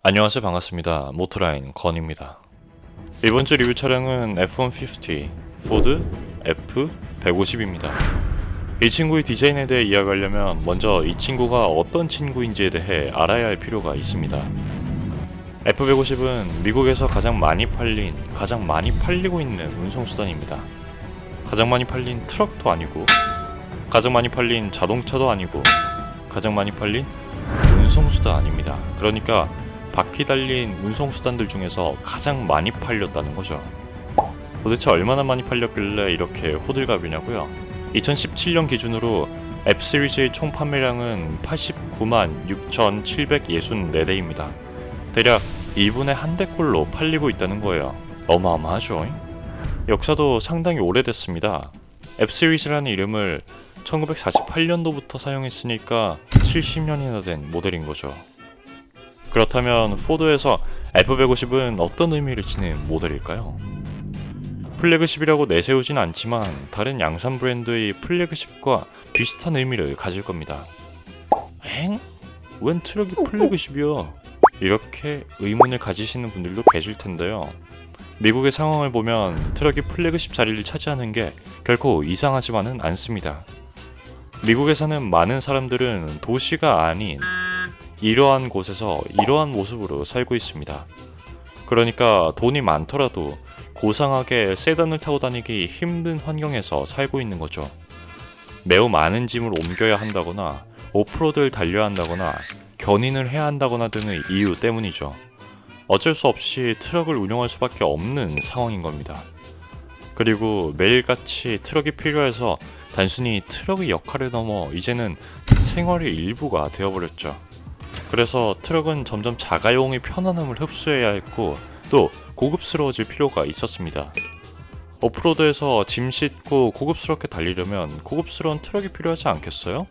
안녕하세요, 반갑습니다. 모토라인 건입니다. 이번 주 리뷰 차량은 F-150 포드 F-150입니다. 이 친구의 디자인에 대해 이야기하려면 먼저 이 친구가 어떤 친구인지에 대해 알아야 할 필요가 있습니다. F-150은 미국에서 가장 많이 팔리고 있는 운송수단입니다. 가장 많이 팔린 트럭도 아니고, 가장 많이 팔린 자동차도 아니고, 가장 많이 팔린 운송수단입니다. 그러니까 바퀴 달린 운송수단들 중에서 가장 많이 팔렸다는 거죠. 도대체 얼마나 많이 팔렸길래 이렇게 호들갑이냐고요? 2017년 기준으로 F-시리즈의 총 판매량은 89만 6,764대입니다. 대략 2분의 1대꼴로 팔리고 있다는 거예요. 어마어마하죠? 역사도 상당히 오래됐습니다. F-시리즈라는 이름을 1948년도부터 사용했으니까 70년이나 된 모델인 거죠. 그렇다면 포드에서 F-150은 어떤 의미를 지닌 모델일까요? 플래그십이라고 내세우진 않지만 다른 양산 브랜드의 플래그십과 비슷한 의미를 가질 겁니다. 엥? 웬 트럭이 플래그십이야? 이렇게 의문을 가지시는 분들도 계실 텐데요. 미국의 상황을 보면 트럭이 플래그십 자리를 차지하는 게 결코 이상하지만은 않습니다. 미국에 사는 많은 사람들은 도시가 아닌 이러한 곳에서 이러한 모습으로 살고 있습니다. 그러니까 돈이 많더라도 고상하게 세단을 타고 다니기 힘든 환경에서 살고 있는 거죠. 매우 많은 짐을 옮겨야 한다거나 오프로드를 달려야 한다거나 견인을 해야 한다거나 등의 이유 때문이죠. 어쩔 수 없이 트럭을 운영할 수밖에 없는 상황인 겁니다. 그리고 매일같이 트럭이 필요해서 단순히 트럭의 역할을 넘어 이제는 생활의 일부가 되어버렸죠. 그래서 트럭은 점점 자가용의 편안함을 흡수해야 했고 또 고급스러워질 필요가 있었습니다. 오프로드에서 짐 싣고 고급스럽게 달리려면 고급스러운 트럭이 필요하지 않겠어요?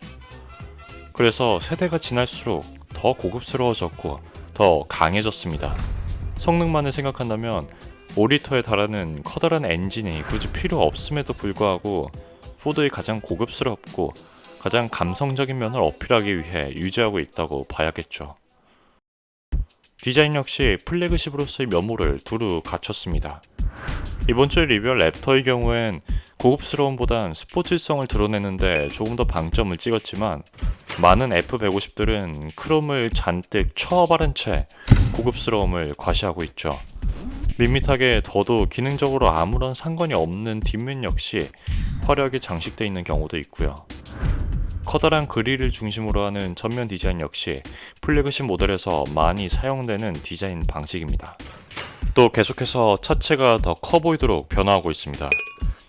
그래서 세대가 지날수록 더 고급스러워졌고 더 강해졌습니다. 성능만을 생각한다면 5리터에 달하는 커다란 엔진이 굳이 필요 없음에도 불구하고 포드의 가장 고급스럽고 가장 감성적인 면을 어필하기 위해 유지하고 있다고 봐야겠죠. 디자인 역시 플래그십으로서의 면모를 두루 갖췄습니다. 이번 주에 리뷰할 랩터의 경우엔 고급스러움보단 스포츠성을 드러내는데 조금 더 방점을 찍었지만 많은 F-150들은 크롬을 잔뜩 쳐바른 채 고급스러움을 과시하고 있죠. 밋밋하게 더도 기능적으로 아무런 상관이 없는 뒷면 역시 화려하게 장식되어 있는 경우도 있고요. 커다란 그릴을 중심으로 하는 전면 디자인 역시 플래그십 모델에서 많이 사용되는 디자인 방식입니다. 또 계속해서 차체가 더 커 보이도록 변화하고 있습니다.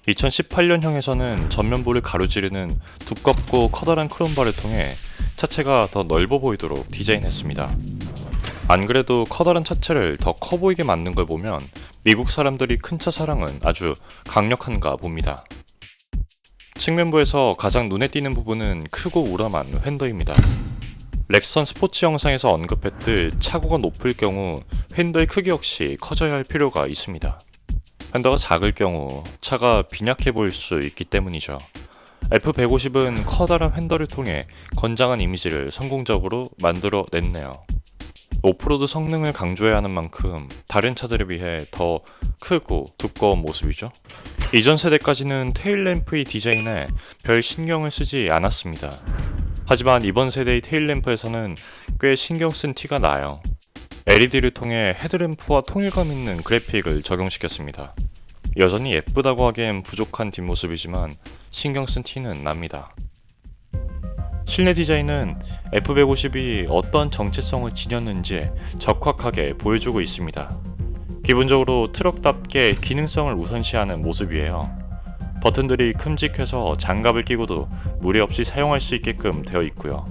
2018년형에서는 전면부를 가로지르는 두껍고 커다란 크롬바를 통해 차체가 더 넓어 보이도록 디자인했습니다. 안 그래도 커다란 차체를 더 커 보이게 만든 걸 보면 미국 사람들이 큰 차 사랑은 아주 강력한가 봅니다. 측면부에서 가장 눈에 띄는 부분은 크고 우람한 휀더입니다. 렉선 스포츠 영상에서 언급했듯 차고가 높을 경우 휀더의 크기 역시 커져야 할 필요가 있습니다. 휀더가 작을 경우 차가 빈약해 보일 수 있기 때문이죠. F-150은 커다란 휀더를 통해 건장한 이미지를 성공적으로 만들어냈네요. 오프로드 성능을 강조해야 하는 만큼 다른 차들에 비해 더 크고 두꺼운 모습이죠. 이전 세대까지는 테일램프의 디자인에 별 신경을 쓰지 않았습니다. 하지만 이번 세대의 테일램프에서는 꽤 신경 쓴 티가 나요. LED를 통해 헤드램프와 통일감 있는 그래픽을 적용시켰습니다. 여전히 예쁘다고 하기엔 부족한 뒷모습이지만 신경 쓴 티는 납니다. 실내 디자인은 F-150이 어떤 정체성을 지녔는지 적확하게 보여주고 있습니다. 기본적으로 트럭답게 기능성을 우선시하는 모습이에요. 버튼들이 큼직해서 장갑을 끼고도 무리 없이 사용할 수 있게끔 되어 있고요.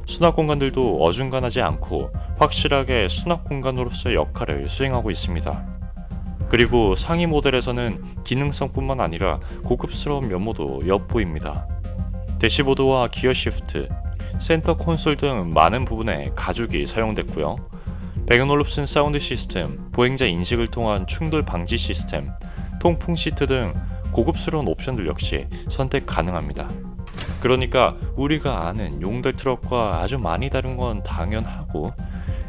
수납 공간들도 어중간하지 않고 확실하게 수납 공간으로서의 역할을 수행하고 있습니다. 그리고 상위 모델에서는 기능성뿐만 아니라 고급스러운 면모도 엿보입니다. 대시보드와 기어 시프트, 센터 콘솔 등 많은 부분에 가죽이 사용됐고요. 배그놀롭슨 사운드 시스템, 보행자 인식을 통한 충돌 방지 시스템, 통풍 시트 등 고급스러운 옵션들 역시 선택 가능합니다. 그러니까 우리가 아는 용달 트럭과 아주 많이 다른 건 당연하고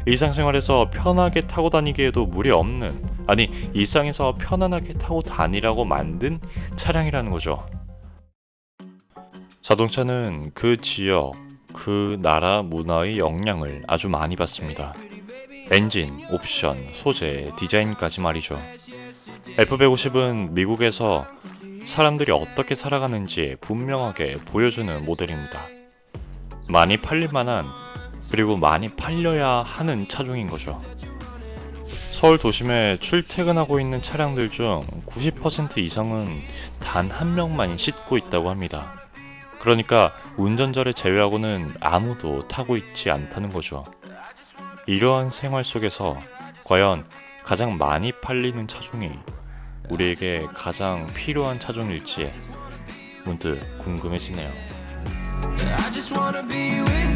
일상생활에서 편하게 타고 다니기에도 무리 없는, 아니 일상에서 편안하게 타고 다니라고 만든 차량이라는 거죠. 자동차는 그 지역, 그 나라 문화의 영향을 아주 많이 받습니다. 엔진, 옵션, 소재, 디자인까지 말이죠. F150은 미국에서 사람들이 어떻게 살아가는지 분명하게 보여주는 모델입니다. 많이 팔릴만한, 그리고 많이 팔려야 하는 차종인 거죠. 서울 도심에 출퇴근하고 있는 차량들 중 90% 이상은 단 한 명만 싣고 있다고 합니다. 그러니까 운전자를 제외하고는 아무도 타고 있지 않다는 거죠. 이러한 생활 속에서 과연 가장 많이 팔리는 차종이 우리에게 가장 필요한 차종일지 문득 궁금해지네요. I just wanna be with